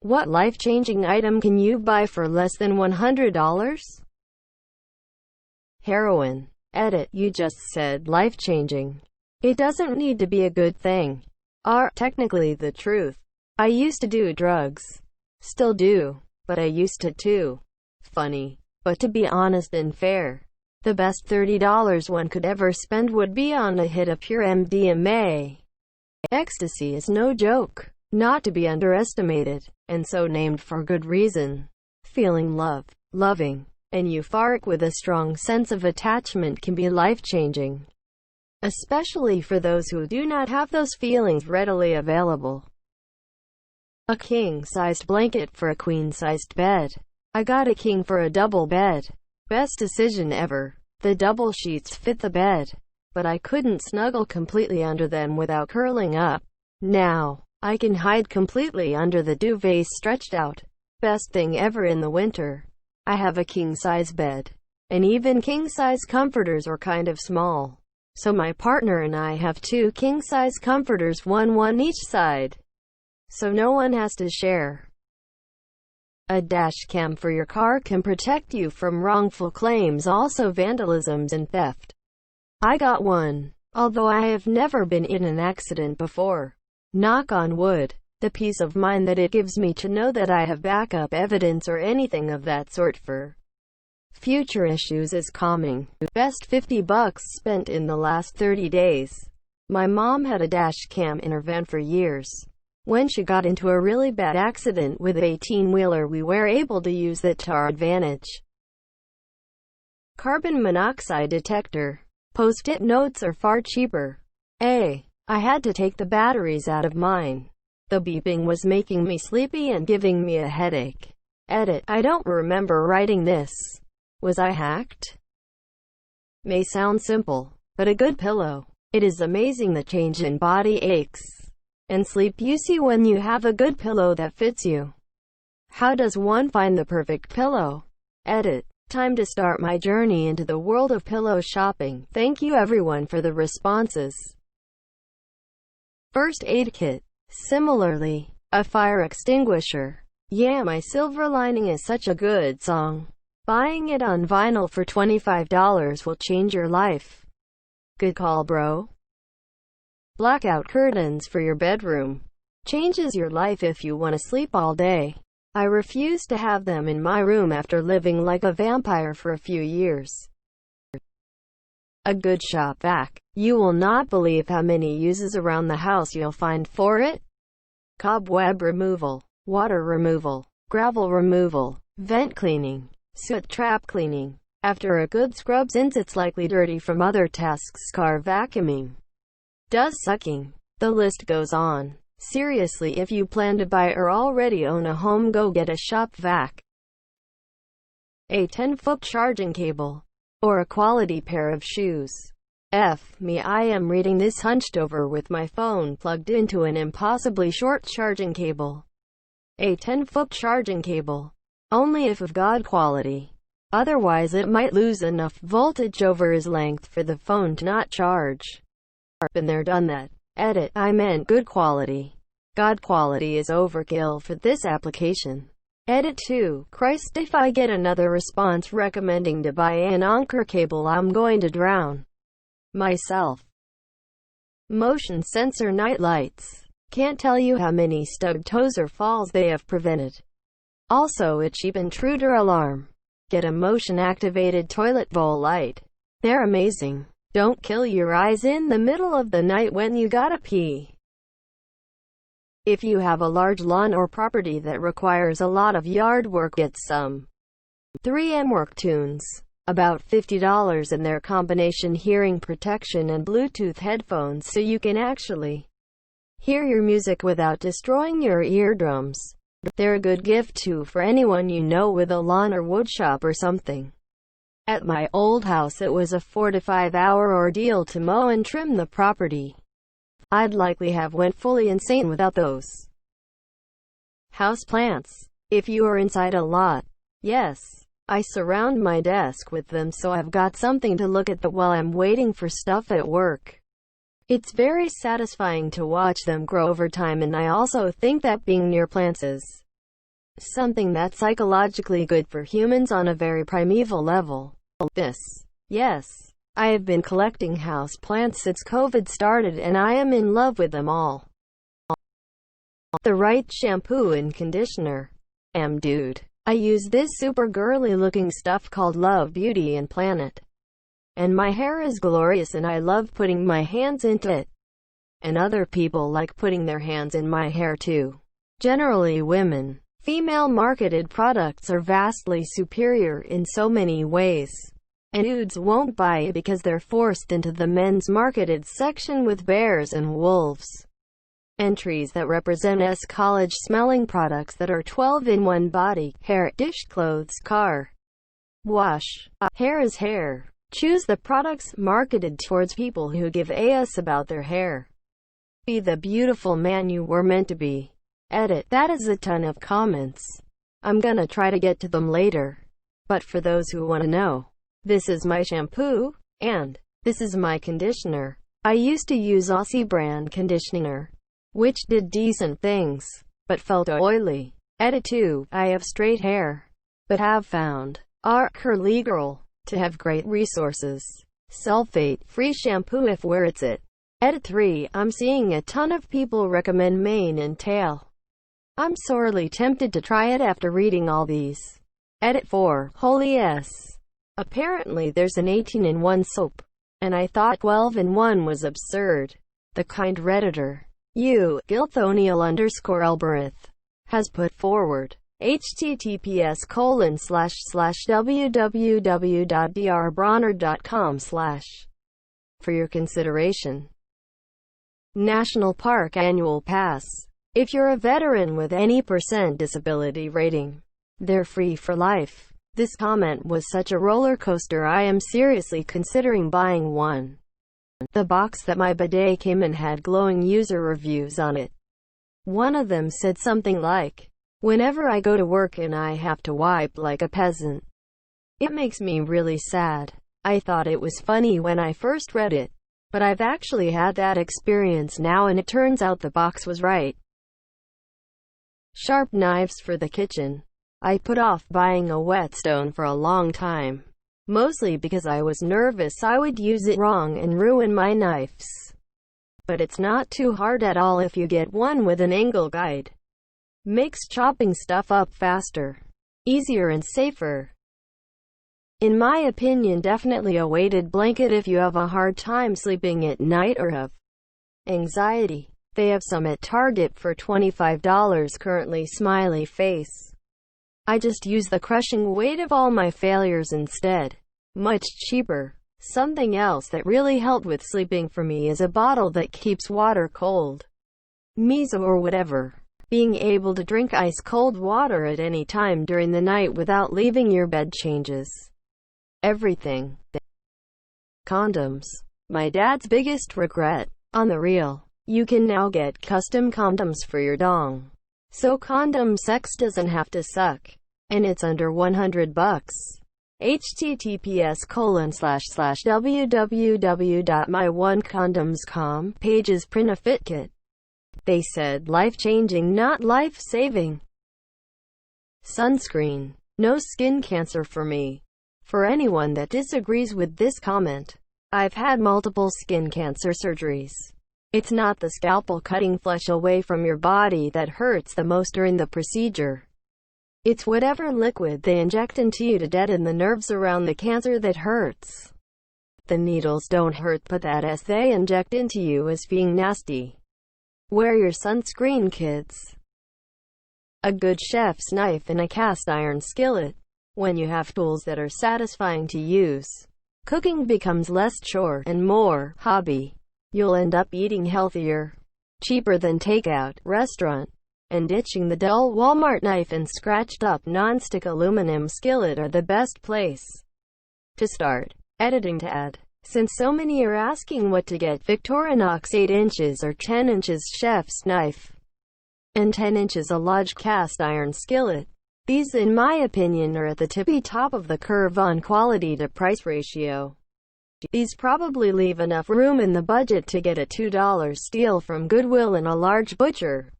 What life-changing item can you buy for less than $100? Heroin. Edit. You just said life-changing. It doesn't need to be a good thing. Technically the truth. I used to do drugs. Still do. But I used to too. Funny. But to be honest and fair, the best $30 one could ever spend would be on a hit of pure MDMA. Ecstasy is no joke, not to be underestimated, and so named for good reason. Feeling loving, and euphoric with a strong sense of attachment can be life-changing, especially for those who do not have those feelings readily available. A king-sized blanket for a queen-sized bed. I got a king for a double bed. Best decision ever. The double sheets fit the bed, but I couldn't snuggle completely under them without curling up. Now, I can hide completely under the duvet stretched out. Best thing ever in the winter. I have a king-size bed, and even king-size comforters are kind of small. So my partner and I have two king-size comforters, one each side, so no one has to share. A dash cam for your car can protect you from wrongful claims, also vandalism and theft. I got one, although I have never been in an accident before. Knock on wood. The peace of mind that it gives me to know that I have backup evidence or anything of that sort for future issues is calming. Best $50 spent in the last 30 days. My mom had a dash cam in her van for years. When she got into a really bad accident with a 18-wheeler, we were able to use that to our advantage. Carbon monoxide detector. Post-it notes are far cheaper. I had to take the batteries out of mine. The beeping was making me sleepy and giving me a headache. Edit. I don't remember writing this. Was I hacked? May sound simple, but a good pillow. It is amazing the change in body aches and sleep you see when you have a good pillow that fits you. How does one find the perfect pillow? Edit. Time to start my journey into the world of pillow shopping. Thank you everyone for the responses. First aid kit. Similarly, a fire extinguisher. Yeah, My Silver Lining is such a good song. Buying it on vinyl for $25 will change your life. Good call, bro. Blackout curtains for your bedroom. Changes your life if you want to sleep all day. I refuse to have them in my room after living like a vampire for a few years. A good shop vac. You will not believe how many uses around the house you'll find for it. Cobweb removal, water removal, gravel removal, vent cleaning, soot trap cleaning. After a good scrub, since it's likely dirty from other tasks, car vacuuming, dust sucking. The list goes on. Seriously, if you plan to buy or already own a home, go get a shop vac. A 10-foot charging cable, or a quality pair of shoes. Me, I am reading this hunched over with my phone plugged into an impossibly short charging cable. A 10-foot charging cable. Only if of God quality. Otherwise it might lose enough voltage over his length for the phone to not charge. Been there, done that. Edit. I meant good quality. God quality is overkill for this application. Edit 2. Christ, if I get another response recommending to buy an Anker cable, I'm going to drown myself. Motion sensor night lights. Can't tell you how many stubbed toes or falls they have prevented. Also a cheap intruder alarm. Get a motion activated toilet bowl light. They're amazing. Don't kill your eyes in the middle of the night when you gotta pee. If you have a large lawn or property that requires a lot of yard work, get some 3M work tunes. About $50 in their combination hearing protection and Bluetooth headphones, so you can actually hear your music without destroying your eardrums. They're a good gift too for anyone you know with a lawn or wood shop or something. At my old house it was a 4 to 5 hour ordeal to mow and trim the property. I'd likely have went fully insane without those. House plants. If you are inside a lot, yes, I surround my desk with them so I've got something to look at while I'm waiting for stuff at work. It's very satisfying to watch them grow over time, and I also think that being near plants is Something that's psychologically good for humans on a very primeval level. Yes. I have been collecting house plants since COVID started and I am in love with them all. The right shampoo and conditioner. Dude. I use this super girly looking stuff called Love Beauty and Planet. And my hair is glorious and I love putting my hands into it. And other people like putting their hands in my hair too. Generally women. Female marketed products are vastly superior in so many ways. And dudes won't buy it because they're forced into the men's marketed section with bears and wolves. Entries that represent college-smelling products that are 12 in one: body, hair, dish, clothes, car, wash. Hair is hair. Choose the products marketed towards people who give a about their hair. Be the beautiful man you were meant to be. Edit. That is a ton of comments. I'm gonna try to get to them later. But for those who want to know, this is my shampoo, and this is my conditioner. I used to use Aussie brand conditioner, which did decent things, but felt oily. Edit 2. I have straight hair, but have found our curly girl to have great resources. Sulfate-free shampoo if where it's it. Edit 3. I'm seeing a ton of people recommend mane and tail. I'm sorely tempted to try it after reading all these. Edit 4. Holy s. Apparently there's an 18-in-1 soap, and I thought 12-in-1 was absurd. The kind Redditor, Gilthoniel_Elbereth, has put forward. https://www.drbronner.com/ for your consideration. National Park Annual Pass. If you're a veteran with any % disability rating, they're free for life. This comment was such a roller coaster I am seriously considering buying one. The box that my bidet came in had glowing user reviews on it. One of them said something like, "Whenever I go to work and I have to wipe like a peasant, it makes me really sad." I thought it was funny when I first read it, but I've actually had that experience now and it turns out the box was right. Sharp knives for the kitchen. I put off buying a whetstone for a long time, mostly because I was nervous I would use it wrong and ruin my knives. But it's not too hard at all if you get one with an angle guide. Makes chopping stuff up faster, easier and safer. In my opinion, definitely a weighted blanket if you have a hard time sleeping at night or have anxiety. They have some at Target for $25 currently. Smiley face. I just use the crushing weight of all my failures instead. Much cheaper. Something else that really helped with sleeping for me is a bottle that keeps water cold. Miso or whatever. Being able to drink ice cold water at any time during the night without leaving your bed changes everything. Condoms. My dad's biggest regret. On the real. You can now get custom condoms for your dong. So condom sex doesn't have to suck. And it's under $100. https://www.myonecondoms.com pages print a fit kit. They said life-changing, not life-saving. Sunscreen. No skin cancer for me. For anyone that disagrees with this comment, I've had multiple skin cancer surgeries. It's not the scalpel cutting flesh away from your body that hurts the most during the procedure. It's whatever liquid they inject into you to deaden the nerves around the cancer that hurts. The needles don't hurt, but that they inject into you is being nasty. Wear your sunscreen, kids. A good chef's knife and a cast iron skillet. When you have tools that are satisfying to use, cooking becomes less chore and more hobby. You'll end up eating healthier, cheaper than takeout, restaurant, and ditching the dull Walmart knife and scratched up non-stick aluminum skillet are the best place to start. Editing to add. Since so many are asking what to get, Victorinox 8 inches or 10 inches chef's knife, and 10 inches a large cast iron skillet. These, in my opinion, are at the tippy top of the curve on quality to price ratio. These probably leave enough room in the budget to get a $2 steal from Goodwill and a large butcher.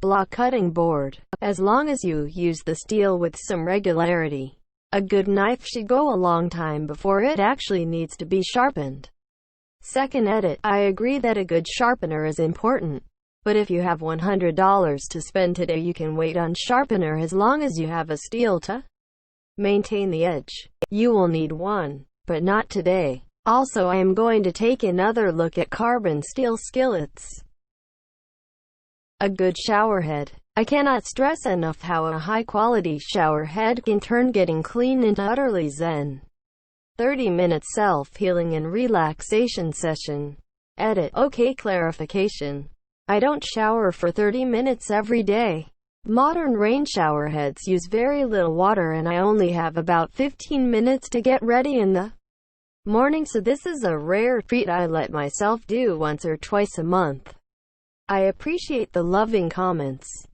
block cutting board. As long as you use the steel with some regularity, a good knife should go a long time before it actually needs to be sharpened. Second edit. I agree that a good sharpener is important, but if you have $100 to spend today, you can wait on sharpener as long as you have a steel to maintain the edge. You will need one, but not today. Also, I am going to take another look at carbon steel skillets. A good shower head. I cannot stress enough how a high-quality shower head can turn getting clean into utterly zen. 30-minute self-healing and relaxation session. Edit. Okay, clarification. I don't shower for 30 minutes every day. Modern rain shower heads use very little water and I only have about 15 minutes to get ready in the morning, so this is a rare treat I let myself do once or twice a month. I appreciate the loving comments.